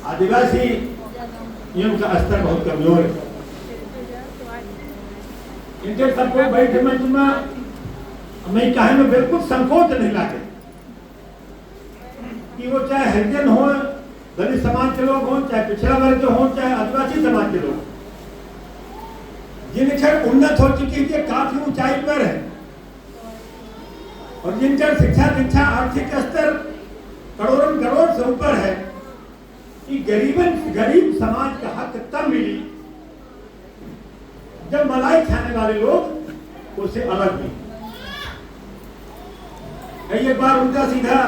आदिवासी का स्तर बहुत कमजोर है। इनके सबको बैठे में मैं कहे में बिल्कुल संकोच नहीं लागे कि वो चाहे हरिजन हो, दलित समाज के लोग हों, चाहे पिछड़ा वर्ग के हों, चाहे आदिवासी समाज के लोग, जिनके उन्नत हो चुकी है, काफी ऊंचाई पर है और जिनका शिक्षा दीक्षा आर्थिक स्तर करोड़ों करोड़ से ऊपर है, कि गरीब समाज का हक तब मिली जब मलाई खाने वाले लोग उससे अलग भी। एक बार उनका सीधा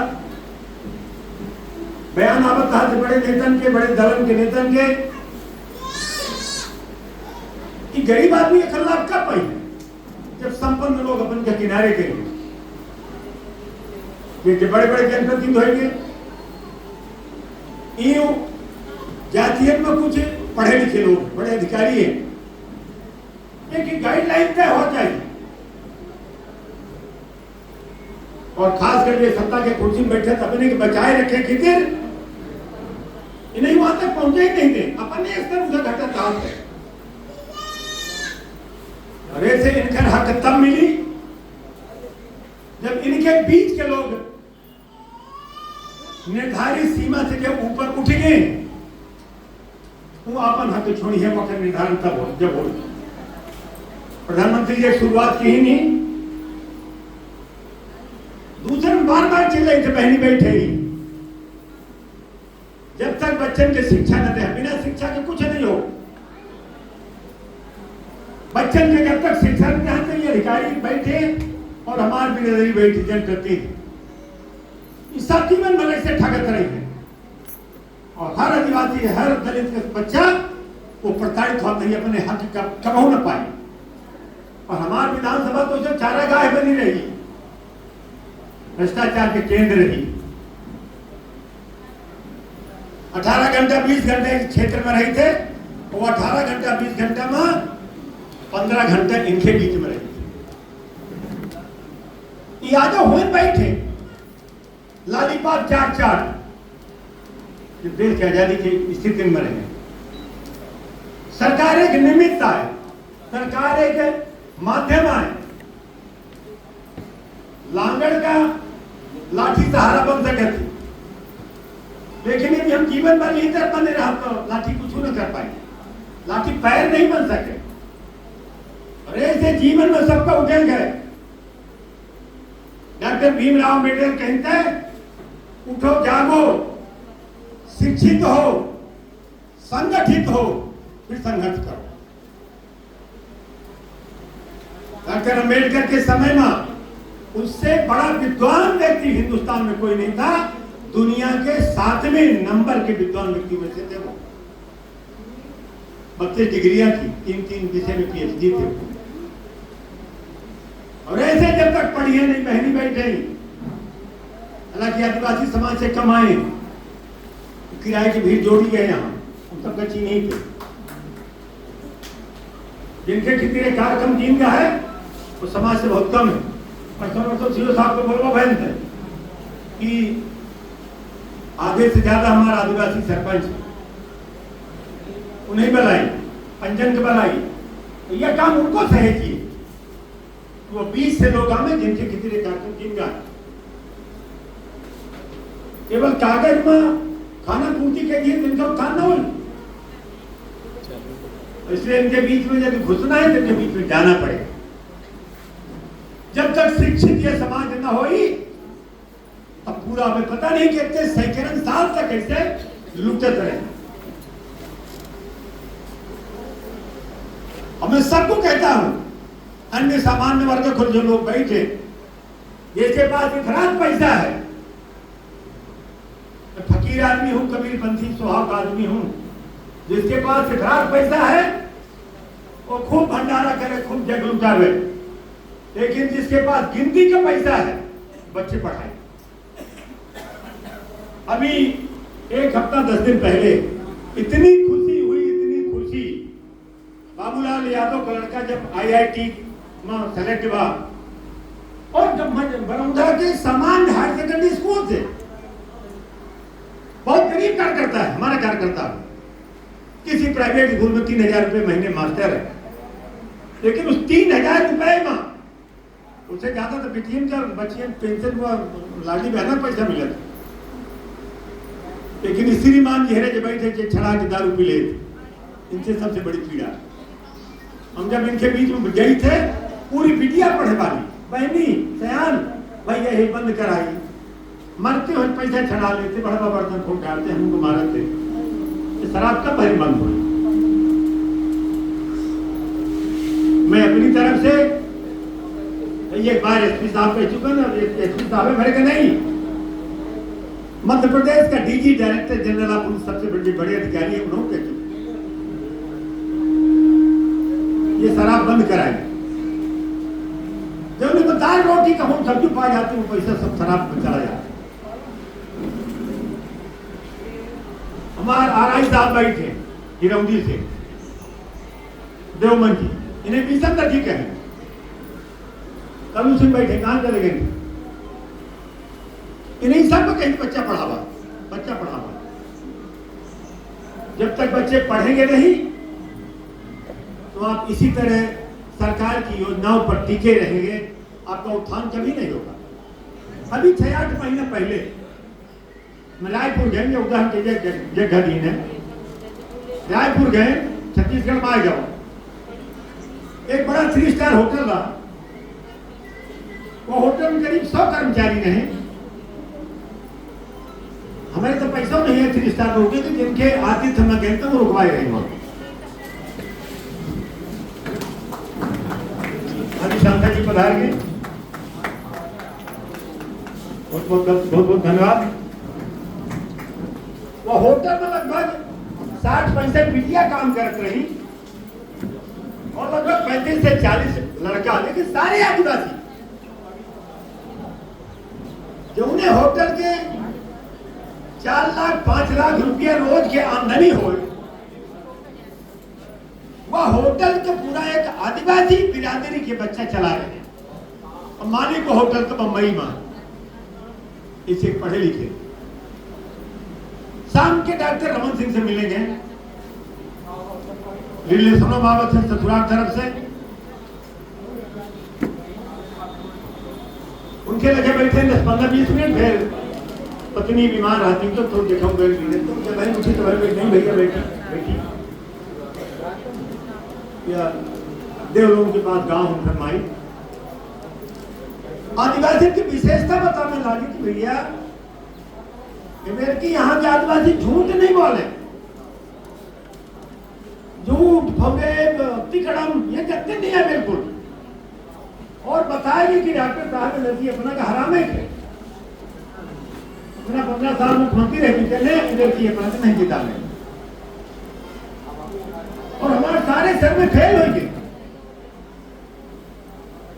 बयान आवत था बड़े नेतन के, बड़े दलन के नेतन के, कि गरीब आदमी का लाभ कब पाई जब संपन्न लोग अपन के किनारे करेंगे, बड़े बड़े जनप्रतिनिधि होंगे, यूं जातीय में कुछ पढ़े लिखे लोग, बड़े अधिकारी हैं, एक गाइडलाइन तय हो जाएगी और खास करके सत्ता के कुर्सी में बैठे अपने के बचाए रखे खितिर इन्हें वहां तक पहुंचे ही नहीं थे, अपने स्तर उसे घटा काम है। और ऐसे इनका हक तब मिली जब इनके बीच के लोग निर्धारित सीमा से जब ऊपर उठ गए, वो अपन हक छोड़ी है, वक्त निर्धारण तब हो जब हो। प्रधानमंत्री जी शुरुआत की ही नहीं, दूसरे में बार बार चिल्लाए थे, बहनी बैठे ही, जब तक बच्चन के शिक्षा न दे, बिना शिक्षा के कुछ नहीं हो। बच्चन के जब तक शिक्षा न दे, ये अधिकारी बैठे और हमारे बिरादरी बैठी जनप्रतिनिधि, सब जीवन भले से ठगत रही है और हर आदिवासी हर दलित का बच्चा वो प्रताड़ित होता है, अपने हक का कमाऊ न पाए। और हमारी विधानसभा तो जो चारागाह बनी रही, भ्रष्टाचार के केंद्र रही, 18 घंटा 20 घंटे क्षेत्र में रहे थे, वो 18 घंटा 20 घंटा में 15 घंटा इनके बीच में रहे थे। यादव हुए बैठे लालीपाप चाट चाट जो देश की आजादी की स्थिति में रहे। सरकार एक निमित्त है, सरकार एक माध्यम है, लांगड़ का लाठी सहारा बन सके थी, लेकिन यदि हम जीवन भर यही तरह बने रहा तो लाठी कुछ न कर पाए, लाठी पैर नहीं बन सके। और ऐसे जीवन में सबका उठे गए। डॉक्टर भीमराव अम्बेडकर कहते हैं, उठो जागो, शिक्षित हो, संगठित हो, फिर संघर्ष करो। डॉक्टर अम्बेडकर के समय में उससे बड़ा विद्वान व्यक्ति हिंदुस्तान में कोई नहीं था। दुनिया के 7वें नंबर के विद्वान व्यक्ति में से थे वो। 32 डिग्रियां थी, 3 विषय में PhD थे। और ऐसे जब तक पढ़िए नहीं, बहनी बैठे, हालांकि आदिवासी समाज से कम आए, किराए की भीड़ जोड़ी गए यहाँ, हम सब बच्ची नहीं थे। जिनके कितने कार्यक्रम दिन का है वो समाज से बहुत कम है। और सीओ साहब को बोलवा बहन थे कि आधे से ज्यादा हमारा आदिवासी सरपंच, उन्हें बुलाई, पंजन के बुलाई, तो यह काम उनको सहेजिए। वो 20 से लोग आए जिनके कितने कार्यक्रम दिन का, केवल कागज में खाना पूर्ति के लिए जिनका उत्थान न हो, इसलिए इनके बीच में जब घुसना है तो इनके बीच में जाना पड़ेगा। जब तक शिक्षित ये समाज न होई, अब पूरा हमें पता नहीं कितने सैकड़ों साल तक ऐसे लुटते रहे। अब मैं सबको कहता हूं, अन्य सामान्य वर्ग खुद जो लोग बैठे, जिसके पास इतना पैसा है, फकीर आदमी हूं, कबीरपंथी स्वभाव का आदमी हूं, जिसके पास इतना पैसा है वो खूब भंडारा करे, खूब जग लुटावे, लेकिन जिसके पास गिनती का पैसा है बच्चे पढ़ाए। अभी 1 हफ्ता 10 दिन पहले इतनी खुशी हुई, इतनी खुशी, बाबूलाल यादव का लड़का जब IIT में सेलेक्ट हुआ, और जब बरौदा के सामान्य हायर सेकेंडरी स्कूल से, बहुत गरीब कार्यकर्ता है हमारा कार्यकर्ता, करता हूँ। किसी प्राइवेट स्कूल में 3,000 रुपये महीने मास्टर है, लेकिन उस 3,000 रुपये में उससे ज्यादा तो पेटीएम का बच्चियों पेंशन को लाडी बहना पैसा मिला था। लेकिन श्रीमान जी हेरे जो बैठे थे छड़ा के दारू पी ले, इनसे सबसे बड़ी पीड़ा। हम जब इनके बीच में गई थे, पूरी बिटिया पढ़े वाली बहनी सयान भाई यही बंद कराई, मरते हुए पैसा छड़ा लेते, बड़ा बर्तन फूट डालते, हमको मारते। शराब कब भरी बंद हुई? मैं अपनी तरफ से ये बार एसपी साहब कह चुका ना, एसपी साहब मेरे का नहीं, मध्य प्रदेश का DG director general of police सबसे बड़े अधिकारी है, उन्होंने कह चुके ये शराब बंद कराए। जब उन्हें दाल रोटी का हम सब्जी पा जाते वो पैसा सब शराब में चला जाता। हमारे आरआई साहब बैठे हिरौंदी से, देवमन जी, इन्हें मिशन तक ही कहें, कभी से बैठे कहां चले गए? इन्हीं सब कहीं बच्चा पढ़ावा। जब तक बच्चे पढ़ेंगे नहीं तो आप इसी तरह सरकार की योजनाओं पर टिके रहेंगे, आपका उत्थान कभी नहीं होगा। अभी 6-8 महीने पहले मैं रायपुर गए, उदाहरण के जगह दिन है, रायपुर गए, छत्तीसगढ़ में आ जाओ, एक बड़ा 3 स्टार होटल रहा, वो होटल में करीब 100 कर्मचारी रहे। हमारे तो पैसा नहीं है 3 स्टार होटल के, जिनके आतिथ्य में गए तो वो रुकवाए रहे वहां। शांता जी पधार गए, बहुत धन्यवाद। वो होटल में लगभग 60-65 बिटिया काम करती रही और लगभग 35 से 40 लड़का, लेकिन सारे आदिवासी। जो उन्हें होटल के 4 लाख 5 लाख रुपया रोज के आमदनी हो, वह होटल का पूरा एक आदिवासी बिरादरी के बच्चा चला रहे हैं। और मालिक को होटल तो बम्बई में, इसे पढ़े लिखे। शाम के डॉक्टर रमन सिंह से मिलेंगे, रिलेशनों बाबत है ससुराल तरफ से, उनके लगे बैठे 10-15-20 मिनट, फिर पत्नी बीमार रहती तो देखा तो जब बहन उठी तो नहीं भैया बेटी या देव लोगों के पास गांव हम फरमाई। आदिवासी की विशेषता बताने लगी कि भैया मेरे की यहाँ के आदिवासी झूठ नहीं बोले, झूठ फवेब तिकड़म ये करते नहीं है बिल्कुल। और बताएगी कि डॉक्टर साहब लड़की अपना का हरामे थे, अपना 15 साल मुख्यमंत्री रहती लड़की अपना नहीं जीता में, और हमारे सारे सर में फेल हो गए।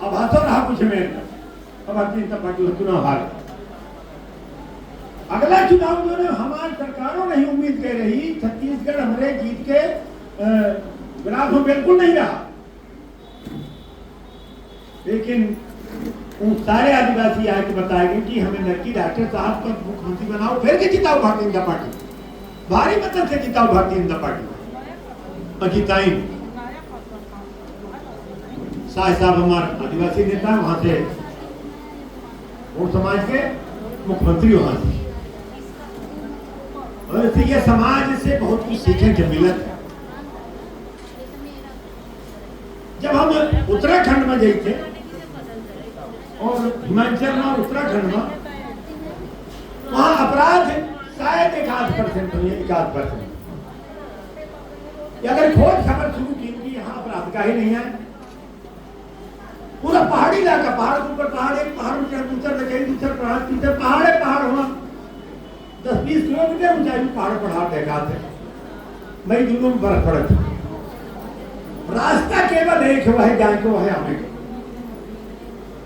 अब हाथों रहा कुछ में, अब भारतीय जनता पार्टी का चुनाव हार। अगला चुनाव जो है हमारी सरकारों नहीं उम्मीद कर रही, छत्तीसगढ़ हमारे जीत के ग्राफ में बिल्कुल नहीं रहा, लेकिन उन सारे आदिवासी आके बताएंगे कि हमें नक्की डॉक्टर साहब को मुख्यमंत्री बनाओ, फिर के जिताओ भारतीय जनता पार्टी, भारी मतों से जिताओ भारतीय जनता पार्टी। जिताई शाह साहब हमारे आदिवासी नेता, वहां से वो समाज के मुख्यमंत्री वहां से, और ये समाज से बहुत कुछ सीखने के मिला। जब हम उत्तराखंड में गए थे और हिमाचल में उत्तराखंड में, वहां अपराध शायद 1-8%। अगर खोज खबर शुरू की कि यहाँ अपराध का ही नहीं है, पूरा पहाड़ी इलाका, पहाड़ के ऊपर पहाड़, एक पहाड़ ऊंचा कहीं दूसरा पहाड़ है, पहाड़ होना 10-20 किलोमीटर ऊंचाई पहाड़ देखा थे। मई जून में बर्फ पड़े थे, रास्ता केवल एक, वह जाए को वह आने को।